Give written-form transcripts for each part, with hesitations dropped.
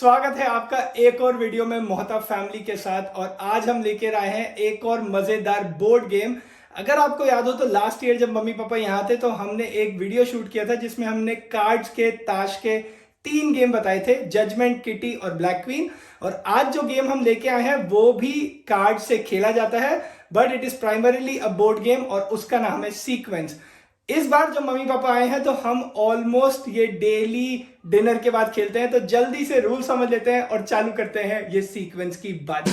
स्वागत है आपका एक और वीडियो में मोहताब फैमिली के साथ। और आज हम लेकर आए हैं एक और मजेदार बोर्ड गेम। अगर आपको याद हो तो लास्ट ईयर जब मम्मी पापा यहाँ थे तो हमने एक वीडियो शूट किया था जिसमें हमने कार्ड्स के, ताश के 3 गेम बताए थे, जजमेंट, किटी और ब्लैक क्वीन। और आज जो गेम हम लेके आए हैं वो भी कार्ड से खेला जाता है, but it is primarily a board game और उसका नाम है सीक्वेंस। इस बार जब मम्मी पापा आए हैं तो हम ऑलमोस्ट ये डेली डिनर के बाद खेलते हैं, तो जल्दी से रूल समझ लेते हैं और चालू करते हैं ये सीक्वेंस की बात।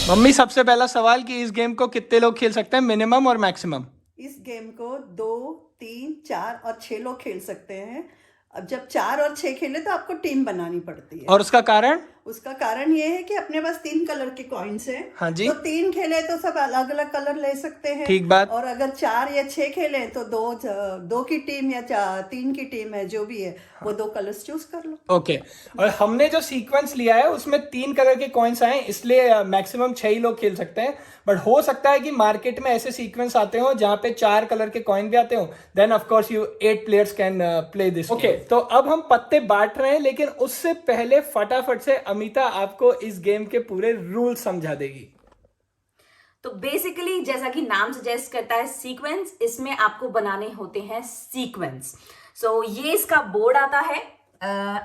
मम्मी, सबसे पहला सवाल कि इस गेम को कितने लोग खेल सकते हैं, मिनिमम और मैक्सिमम? इस गेम को 2, 3, 4 और 6 लोग खेल सकते हैं। अब जब 4 और 6 खेले तो आपको टीम बनानी पड़ती है। और उसका कारण? उसका कारण ये है कि अपने पास 3 कलर के कॉइन्स हैं। हाँ जी। तो 3 खेले तो सब अलग अलग कलर ले सकते हैं। ठीक बात। और अगर 4 या 6 खेले तो दो की टीम या 3 की टीम है, जो भी है वो 2 कलर्स चूज कर लो। ओके। और हमने जो सीक्वेंस लिया है उसमें 3 कलर के कॉइन्स आए, इसलिए मैक्सिमम 6 ही लोग खेल सकते हैं। बट हो सकता है कि मार्केट में ऐसे सीक्वेंस आते हो जहां पे 4 कलर के कॉइन भी आते हो, then of course you 8 players can play this. Okay, तो अब हम पत्ते बांट रहे हैं, लेकिन उससे पहले फटाफट से अमिता आपको इस गेम के पूरे रूल समझा देगी। तो बेसिकली जैसा कि नाम सजेस्ट करता है सीक्वेंस, इसमें आपको बनाने होते हैं सीक्वेंस। सो ये इसका बोर्ड आता है।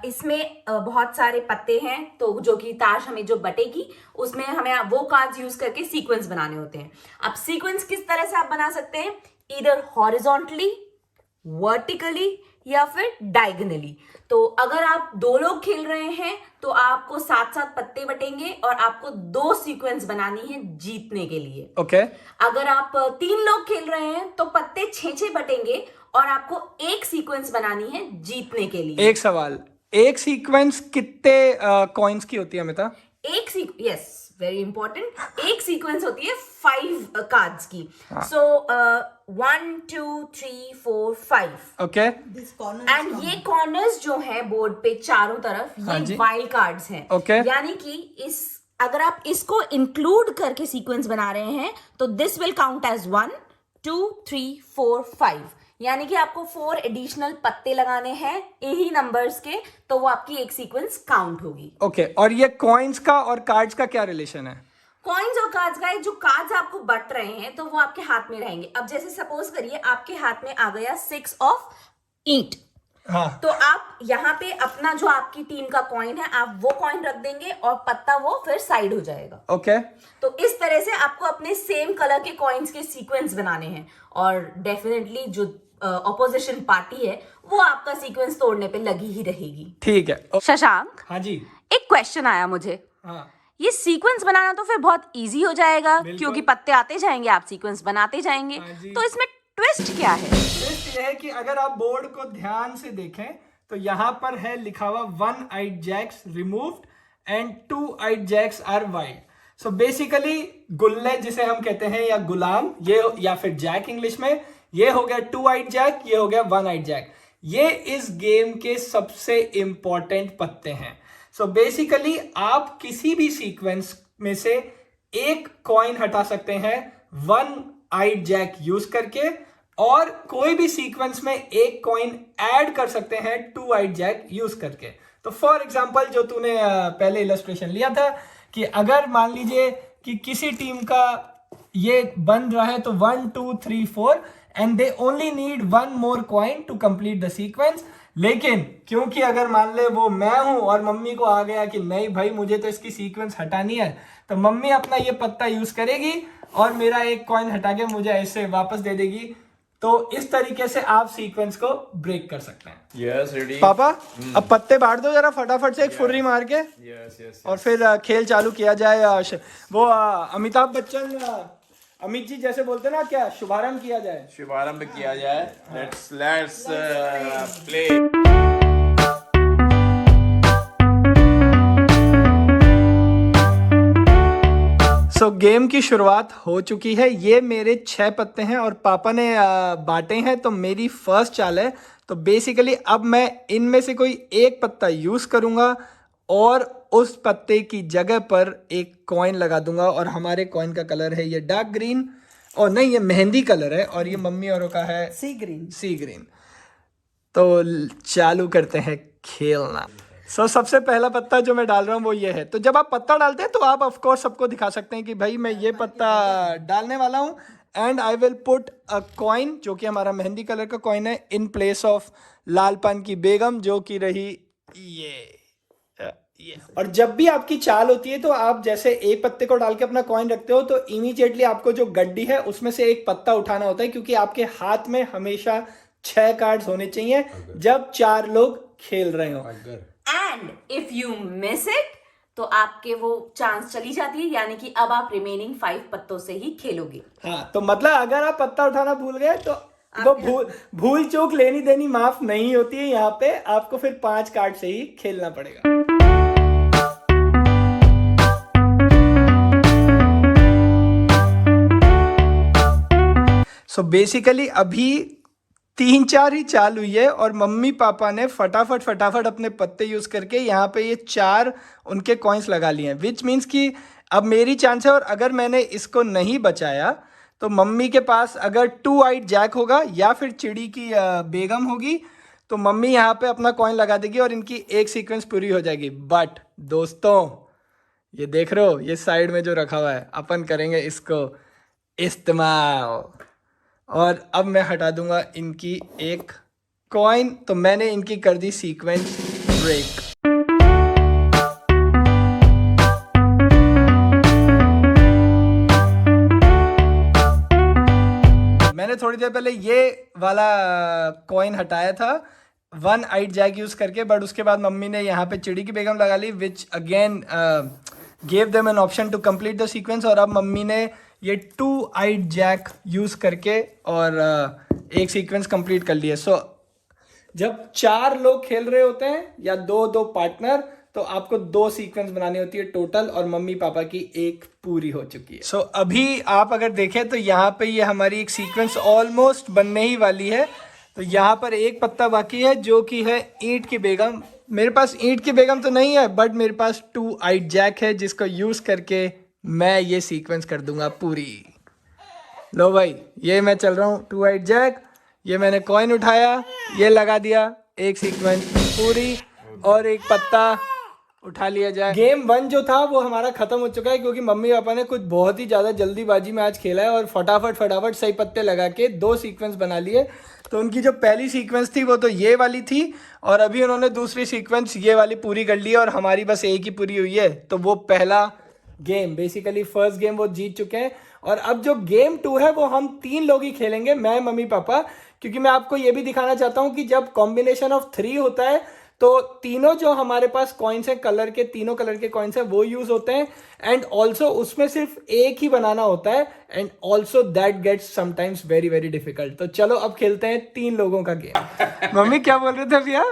इसमें बहुत सारे पत्ते हैं, तो जो कि ताश हमें जो बटेगी उसमें हमें वो कार्ड्स यूज करके सीक्वेंस बनाने होते हैं। अब सीक्वेंस किस तरह से आप बना सकते हैं, इधर हॉरिजॉन्टली, वर्टिकली या फिर डायगोनली। तो अगर आप 2 लोग खेल रहे हैं तो आपको साथ साथ पत्ते बटेंगे और आपको 2 सीक्वेंस बनानी है जीतने के लिए। ओके। अगर आप 3 लोग खेल रहे हैं तो पत्ते 6-6 बटेंगे और आपको 1 सीक्वेंस बनानी है जीतने के लिए। एक सवाल, एक सीक्वेंस कितने कॉइन्स की होती है अमिता? Yes, very important. एक सीक्वेंस होती है 5 कार्ड्स की। सो 1, 2, 3, 4, 5। ओके। एंड ये कॉर्नर्स जो है बोर्ड पे चारों तरफ, ये वाइल्ड कार्ड्स हैं। Okay. यानी कि अगर आप इसको इंक्लूड करके सीक्वेंस बना रहे हैं तो दिस विल काउंट एज 1, 2, 3, 4, 5। यानी कि आपको 4 एडिशनल पत्ते लगाने हैं यही नंबर्स के, तो वो आपकी एक सीक्वेंस काउंट होगी। ओके। और ये कॉइन्स का और कार्ड्स का क्या रिलेशन है? कॉइन्स और कार्ड्स का, जो कार्ड्स आपको बट रहे हैं तो वो आपके हाथ में रहेंगे। अब जैसे सपोज करिए आपके हाथ में आ गया 6 ऑफ ईंट। हाँ। तो आप यहाँ पे अपना जो आपकी टीम का कॉइन है आप वो कॉइन रख देंगे और पत्ता वो फिर साइड हो जाएगा। ओके। तो इस तरह से आपको अपने सेम कलर के कॉइन्स के सीक्वेंस बनाने हैं और डेफिनेटली जो ऑपोजिशन पार्टी है वो आपका सीक्वेंस तोड़ने पे लगी ही रहेगी। ठीक है। शशांक, हाँ जी। एक क्वेश्चन आया मुझे। हाँ। ये सीक्वेंस बनाना तो फिर बहुत इजी हो जाएगा क्योंकि पत्ते आते जाएंगे, आप सीक्वेंस बनाते जाएंगे। हाँ जी। तो इसमें ट्विस्ट क्या है? ट्विस्ट ये है कि अगर आप बोर्ड को ध्यान से देखें तो यहाँ पर है लिखा हुआ 1 eyed jacks removed and 2 eyed jacks are wild। So basically गुल्ले जिसे हम कहते हैं या गुलाम, ये या फिर जैक इंग्लिश में, ये हो गया 2 eyed jack, ये हो गया 1 eyed jack। ये इस गेम के सबसे इंपॉर्टेंट पत्ते हैं। सो बेसिकली आप किसी भी सीक्वेंस में से एक कॉइन हटा सकते हैं 1 eyed jack यूज करके, और कोई भी सीक्वेंस में एक कॉइन ऐड कर सकते हैं 2 eyed jack यूज करके। तो फॉर एग्जांपल जो तूने पहले इलस्ट्रेशन लिया था कि अगर मान लीजिए कि किसी टीम का ये बन रहा है तो 1, 2, 3, 4 and they only need 1 more coin to complete the sequence. लेकिन क्योंकि अगर मान ले वो मैं हूं और मम्मी को आ गया कि नहीं भाई मुझे तो इसकी सीक्वेंस हटानी है, तो मम्मी अपना ये पत्ता यूज करेगी और मेरा एक कॉइन हटा के मुझे ऐसे वापस दे देगी। तो इस तरीके से आप सीक्वेंस को ब्रेक कर सकते हैं। Yes, ready. पापा, अब पत्ते बांट दो जरा फटाफट से, एक फुर्री मार के। Yes. और फिर खेल चालू किया जाए। वो अमिताभ बच्चन, अमित जी जैसे बोलते ना, क्या शुभारंभ किया जाए? शुभारंभ किया जाए। Let's play. सो गेम की शुरुआत हो चुकी है। ये मेरे 6 पत्ते हैं और पापा ने बांटे हैं, तो मेरी फर्स्ट चाल है। तो बेसिकली अब मैं इनमें से कोई एक पत्ता यूज करूंगा और उस पत्ते की जगह पर एक कॉइन लगा दूंगा, और हमारे कॉइन का कलर है ये डार्क ग्रीन, और नहीं ये मेहंदी कलर है, और ये मम्मी औरों का है सी ग्रीन। सी ग्रीन। तो चालू करते हैं खेलना। सो सबसे पहला पत्ता जो मैं डाल रहा हूँ वो ये है। तो जब आप पत्ता डालते हैं तो आप ऑफ कोर्स सबको दिखा सकते हैं कि भाई मैं ये पत्ता डालने वाला हूँ, and I will put a coin जो कि हमारा मेहंदी कलर का कॉइन है इन प्लेस ऑफ लालपान की बेगम जो कि रही ये। और जब भी आपकी चाल होती है तो आप जैसे एक पत्ते को डाल के अपना कॉइन रखते हो तो इमीडिएटली आपको जो गड्डी है उसमें से एक पत्ता उठाना होता है, क्योंकि आपके हाथ में हमेशा 6 कार्ड्स होने चाहिए जब 4 लोग खेल रहे हो। And if you miss it तो आपके वो चांस चली जाती है, यानी कि अब आप रिमेनिंग 5 पत्तों से ही खेलोगे। हाँ, तो मतलब अगर आप पत्ता उठाना भूल गए तो वो भूल चूक लेनी देनी माफ नहीं होती है। यहाँ पे आपको फिर 5 कार्ड से ही खेलना पड़ेगा। सो बेसिकली अभी 3-4 ही चाल हुई है और मम्मी पापा ने फटाफट अपने पत्ते यूज करके यहाँ पे ये 4 उनके कॉइन्स लगा लिए हैं, विच मीन्स कि अब मेरी चांस है। और अगर मैंने इसको नहीं बचाया तो मम्मी के पास अगर 2 आइड जैक होगा या फिर चिड़ी की बेगम होगी तो मम्मी यहाँ पे अपना कॉइन लगा देगी और इनकी एक सीक्वेंस पूरी हो जाएगी। बट दोस्तों ये देख रहे हो, ये साइड में जो रखा हुआ है अपन करेंगे इसको इस्तेमाल। और अब मैं हटा दूंगा इनकी एक कॉइन। तो मैंने इनकी कर दी सीक्वेंस ब्रेक। मैंने थोड़ी देर पहले ये वाला कॉइन हटाया था 1 आइड जैक यूज करके, बट उसके बाद मम्मी ने यहाँ पे चिड़ी की बेगम लगा ली, which again gave them an option to complete the sequence. और अब मम्मी ने ये 2 आइड जैक यूज करके और एक सीक्वेंस कंप्लीट कर लिया। सो जब 4 लोग खेल रहे होते हैं या 2-2 पार्टनर तो आपको 2 सीक्वेंस बनानी होती है टोटल, और मम्मी पापा की एक पूरी हो चुकी है। सो अभी आप अगर देखें तो यहाँ पे ये हमारी एक सीक्वेंस ऑलमोस्ट बनने ही वाली है। तो यहाँ पर एक पत्ता बाकी है जो कि है ईंट की बेगम। मेरे पास ईंट की बेगम तो नहीं है, बट मेरे पास 2 आइड जैक है जिसको यूज करके मैं ये सीक्वेंस कर दूंगा पूरी। लो भाई, ये मैं चल रहा हूँ 2 आइड जैक, ये मैंने कॉइन उठाया, ये लगा दिया, एक सीक्वेंस पूरी और एक पत्ता उठा लिया जाए। गेम 1 जो था वो हमारा खत्म हो चुका है, क्योंकि मम्मी पापा ने कुछ बहुत ही ज्यादा जल्दीबाजी में आज खेला है और फटाफट सही पत्ते लगा के 2 सीक्वेंस बना लिए। तो उनकी जो पहली सीक्वेंस थी वो तो ये वाली थी, और अभी उन्होंने दूसरी सीक्वेंस ये वाली पूरी कर ली है और हमारी बस एक ही पूरी हुई है। तो वो पहला गेम, बेसिकली फर्स्ट गेम वो जीत चुके हैं। और अब जो गेम 2 है वो हम 3 लोग ही खेलेंगे, मैं, मम्मी, पापा, क्योंकि मैं आपको ये भी दिखाना चाहता हूँ कि जब कॉम्बिनेशन ऑफ 3 होता है तो तीनों जो हमारे पास कॉइन्स हैं कलर के, तीनों कलर के कॉइन्स हैं वो यूज होते हैं, एंड ऑल्सो उसमें सिर्फ एक ही बनाना होता है, and also that gets sometimes very very difficult. तो चलो अब खेलते हैं 3 लोगों का गेम। मम्मी क्या बोल रहे थे भैया?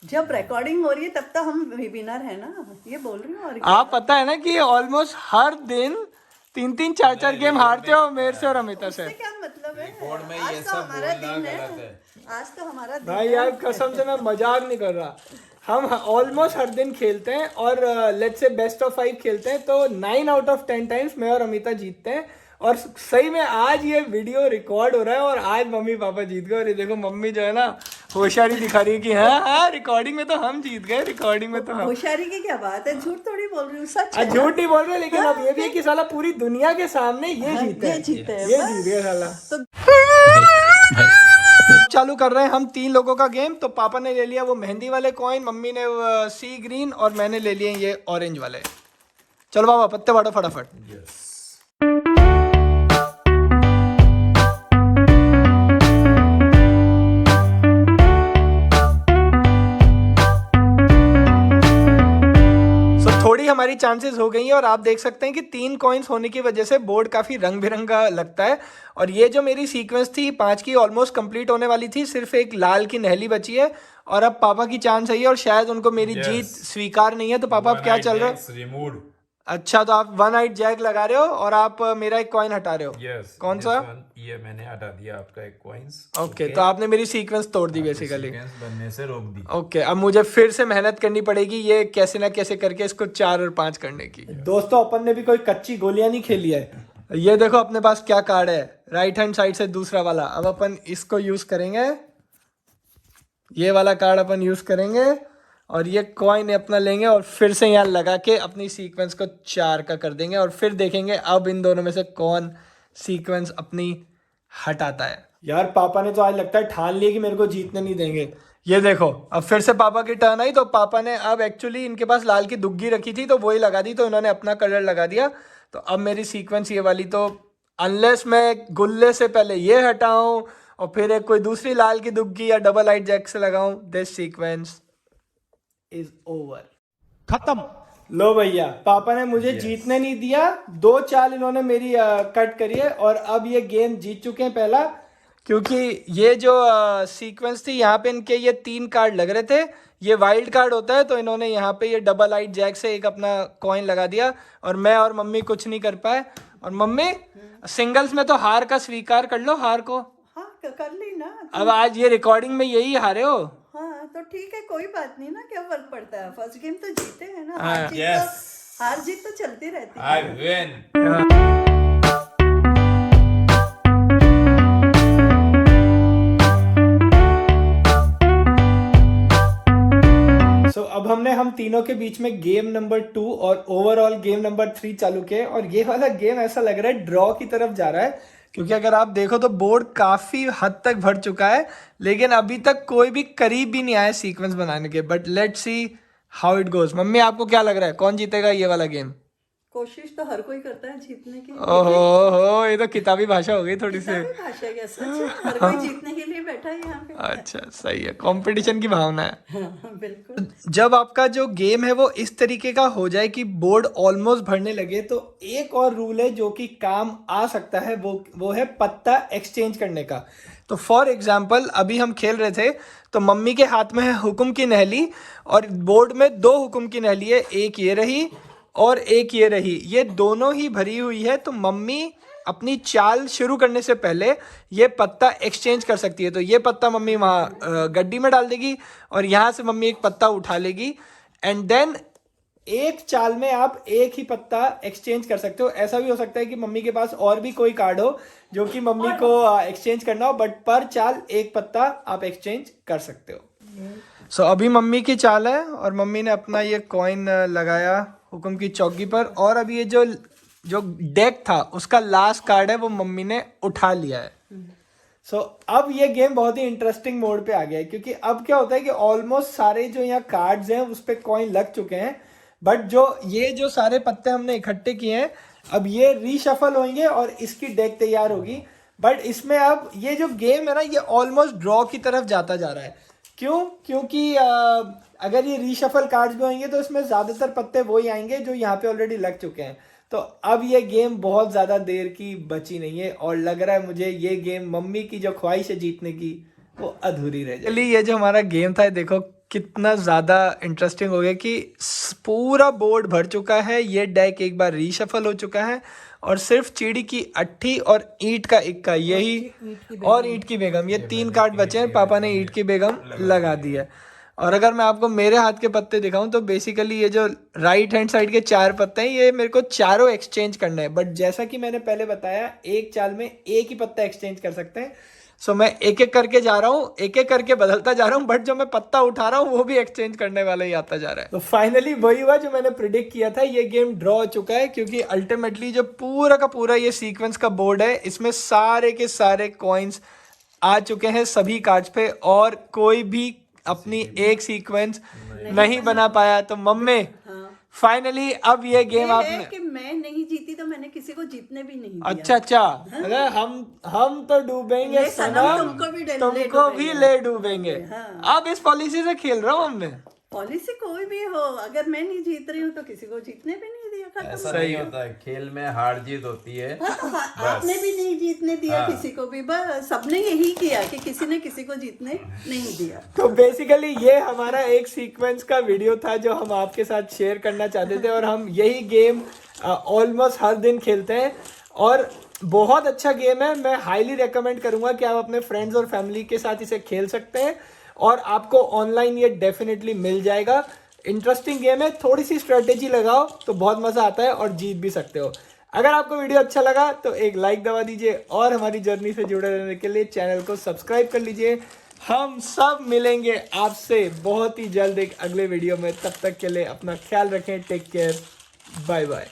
जब रिकॉर्डिंग हो रही है तब तो हम विनर है ना, ये बोल रही हूँ। और आप पता है ना कि ऑलमोस्ट हर दिन 3-3, 4-4 गेम हारते हो मेरे से और अमिता से। क्या मतलब है? रिकॉर्ड में आज ये तो सब हमारा बोलना दिन गलत है। है। आज तो हमारा दिन भाई यार कसम से मैं मजाक नहीं कर रहा, हम ऑलमोस्ट हर दिन खेलते हैं और लेट्स से बेस्ट ऑफ 5 खेलते हैं तो 9 आउट ऑफ 10 टाइम्स मैं और अमिता जीतते हैं। और सही में आज ये वीडियो रिकॉर्ड हो रहा है और आज मम्मी पापा जीत गए। और ये देखो मम्मी जो है ना होशियारी दिखा रही है कि हाँ रिकॉर्डिंग में तो हम जीत गए, रिकॉर्डिंग में तो हम। होशियारी की क्या बात है, झूठ थोड़ी बोल रही हूँ, सच आज झूठ नहीं बोल रहे, लेकिन अब ये भी है कि साला पूरी दुनिया के सामने ये जीते हैं, ये जीत गए साला। चालू कर रहे हैं हम 3 लोगों का गेम। तो पापा ने ले लिया वो मेहंदी वाले कॉइन, मम्मी ने सी ग्रीन और मैंने ले लिए ये ऑरेंज वाले। चलो बाबा पत्ते बांटो फटाफट। थोड़ी हमारी चांसेस हो गई है और आप देख सकते हैं कि 3 कॉइन्स होने की वजह से बोर्ड काफी रंग बिरंगा लगता है। और ये जो मेरी सीक्वेंस थी 5 की ऑलमोस्ट कंप्लीट होने वाली थी, सिर्फ एक लाल की नहली बची है और अब पापा की चांस है और शायद उनको मेरी जीत स्वीकार नहीं है। तो पापा आप क्या चल रहे हो? अच्छा, तो आप 1 आइड जैक लगा रहे हो और आप मेरा एक कॉइन हटा रहे हो। यस, कौन सा? ये मैंने हटा दिया आपका एक कॉइन्स। ओके, तो आपने मेरी सीक्वेंस तोड़ दी बेसिकली, सीक्वेंस बनने से रोक दी। ओके, अब मुझे फिर से मेहनत करनी पड़ेगी ये कैसे ना कैसे करके इसको 4 और 5 करने की। दोस्तों अपन ने भी कोई कच्ची गोलियां नहीं खेली है। ये देखो अपने पास क्या कार्ड है, राइट हैंड साइड से दूसरा वाला। अब अपन इसको यूज करेंगे, ये वाला कार्ड अपन यूज करेंगे और ये कॉइन अपना लेंगे और फिर से यहाँ लगा के अपनी सीक्वेंस को 4 का कर देंगे और फिर देखेंगे अब इन दोनों में से कौन सीक्वेंस अपनी हटाता है। यार पापा ने तो आज लगता है ठान लिया कि मेरे को जीतने नहीं देंगे। ये देखो अब फिर से पापा की टर्न आई, तो पापा ने अब एक्चुअली इनके पास लाल की दुग्गी रखी थी तो वही लगा दी, तो इन्होंने अपना कलर लगा दिया। तो अब मेरी सीक्वेंस ये वाली, तो अनलेस मैं गुल्ले से पहले ये हटाऊं और फिर एक कोई दूसरी लाल की दुग्गी या डबल आइट जैक से लगाऊं, दिस सीक्वेंस इज ओवर, खत्म। लो भैया पापा ने मुझे जीतने नहीं दिया, 2 चाल इन्होंने मेरी कट करी है और अब ये गेम जीत चुके हैं पहला, क्योंकि ये जो सीक्वेंस थी यहाँ पे इनके ये 3 कार्ड लग रहे थे, ये वाइल्ड कार्ड होता है, तो इन्होंने यहाँ पे ये डबल आइट जैक से एक अपना कॉइन लगा दिया और मैं और मम्मी कुछ नहीं कर पाए। और मम्मी सिंगल्स में तो हार का स्वीकार कर लो, हार को। हाँ कर ली ना। अब आज ये रिकॉर्डिंग में यही हारे हो। हाँ तो ठीक है, कोई बात नहीं ना, क्या फर्क पड़ता है, फर्स्ट गेम तो जीते हैं ना। हाँ, हार जीत तो चलती रहती है। I win. अब हम तीनों के बीच में गेम नंबर 2 और ओवरऑल गेम नंबर 3 चालू किए और ये वाला गेम ऐसा लग रहा है ड्रॉ की तरफ जा रहा है, क्योंकि अगर आप देखो तो बोर्ड काफी हद तक भर चुका है लेकिन अभी तक कोई भी करीब भी नहीं आया सीक्वेंस बनाने के। But let's see how it goes. Mummy आपको क्या लग रहा है कौन जीतेगा ये वाला गेम? कोशिश तो हर कोई करता है जीतने की। ओहो ये तो किताबी भाषा हो गई थोड़ी सी। किताबी भाषा क्या, सच है, हर कोई जीतने के लिए बैठा है यहाँ पे। अच्छा सही है, कंपटीशन की भावना है। हाँ, बिल्कुल। जब आपका जो गेम है वो इस तरीके का हो जाए कि बोर्ड ऑलमोस्ट भरने लगे, तो एक और रूल है जो कि काम आ सकता है, वो है पत्ता एक्सचेंज करने का। तो फॉर एग्जाम्पल अभी हम खेल रहे थे तो मम्मी के हाथ में है हुक्म की नहली और बोर्ड में 2 हुक्म की नहली है, एक ये रही और एक ये रही, ये दोनों ही भरी हुई है। तो मम्मी अपनी चाल शुरू करने से पहले ये पत्ता एक्सचेंज कर सकती है। तो ये पत्ता मम्मी वहाँ गड्डी में डाल देगी और यहाँ से मम्मी एक पत्ता उठा लेगी एंड देन एक चाल में आप एक ही पत्ता एक्सचेंज कर सकते हो। ऐसा भी हो सकता है कि मम्मी के पास और भी कोई कार्ड हो जो कि मम्मी को एक्सचेंज करना हो, बट पर चाल एक पत्ता आप एक्सचेंज कर सकते हो। सो अभी मम्मी की चाल है और मम्मी ने अपना ये कॉइन लगाया हुक्म की चौकी पर और अभी ये जो डेक था उसका लास्ट कार्ड है वो मम्मी ने उठा लिया है। सो अब ये गेम बहुत ही इंटरेस्टिंग मोड पे आ गया है, क्योंकि अब क्या होता है कि ऑलमोस्ट सारे जो यहाँ कार्ड्स हैं उस पर कॉइन लग चुके हैं, बट जो सारे पत्ते हमने इकट्ठे किए हैं अब ये रीशफल होंगे और इसकी डेक तैयार होगी। बट इसमें अब ये जो गेम है ना ये ऑलमोस्ट ड्रॉ की तरफ जाता जा रहा है। क्यों? क्योंकि अगर ये रीशफल कार्ड्स भी होंगे तो इसमें ज़्यादातर पत्ते वही आएंगे जो यहाँ पे ऑलरेडी लग चुके हैं। तो अब ये गेम बहुत ज़्यादा देर की बची नहीं है और लग रहा है मुझे ये गेम मम्मी की जो ख्वाहिश है जीतने की वो अधूरी रह जाएगी। चलिए ये जो हमारा गेम था देखो कितना ज़्यादा इंटरेस्टिंग हो गया कि पूरा बोर्ड भर चुका है, ये डेक एक बार रीशफल हो चुका है और सिर्फ चिड़ी की अट्ठी और ईंट का इक्का यही और ईंट की बेगम ये 3 कार्ड बचे हैं। पापा ने ईंट की बेगम लगा दी है। और अगर मैं आपको मेरे हाथ के पत्ते दिखाऊं तो बेसिकली ये जो राइट हैंड साइड के 4 पत्ते हैं ये मेरे को चारों एक्सचेंज करना है, बट जैसा कि मैंने पहले बताया एक चाल में एक ही पत्ता एक्सचेंज कर सकते हैं। सो मैं एक एक करके जा रहा हूँ, एक एक करके बदलता जा रहा हूँ, बट जो मैं पत्ता उठा रहा हूँ वो भी एक्सचेंज करने वाला ही आता जा रहा है। तो फाइनली वही हुआ जो मैंने प्रिडिक्ट किया था, ये गेम ड्रॉ हो चुका है क्योंकि अल्टीमेटली जो पूरा का पूरा ये सीक्वेंस का बोर्ड है इसमें सारे के सारे कॉइन्स आ चुके हैं सभी कार्ड्स पे और कोई भी अपनी एक सीक्वेंस नहीं बना पाया। तो मम्मी फाइनली अब ये गेम आपने कि मैं नहीं जीती तो मैंने किसी को जीतने भी नहीं दिया। अच्छा अरे हम तो डूबेंगे सनम, तुमको भी ले डूबेंगे। अब इस पॉलिसी से खेल रहा हूँ हमने। पॉलिसी कोई भी हो, अगर मैं नहीं जीत रही हूँ तो किसी को जीतने भी नहीं दिया। ऐसा नहीं होता है, खेल में हार जीत होती है। आपने भी नहीं जीतने दिया किसी को भी, बस सबने यही किया कि किसी ने किसी को जीतने नहीं दिया। तो बेसिकली ये हमारा एक सीक्वेंस का वीडियो था जो हम आपके साथ शेयर करना चाहते थे और हम यही गेम ऑलमोस्ट हर दिन खेलते हैं और बहुत अच्छा गेम है। मैं हाईली रेकमेंड करूंगा कि आप अपने फ्रेंड्स और फैमिली के साथ इसे खेल सकते हैं और आपको ऑनलाइन ये डेफिनेटली मिल जाएगा। इंटरेस्टिंग गेम है, थोड़ी सी स्ट्रेटेजी लगाओ तो बहुत मज़ा आता है और जीत भी सकते हो। अगर आपको वीडियो अच्छा लगा तो एक लाइक दबा दीजिए और हमारी जर्नी से जुड़े रहने के लिए चैनल को सब्सक्राइब कर लीजिए। हम सब मिलेंगे आपसे बहुत ही जल्द एक अगले वीडियो में। तब तक के लिए अपना ख्याल रखें। Take care, bye bye.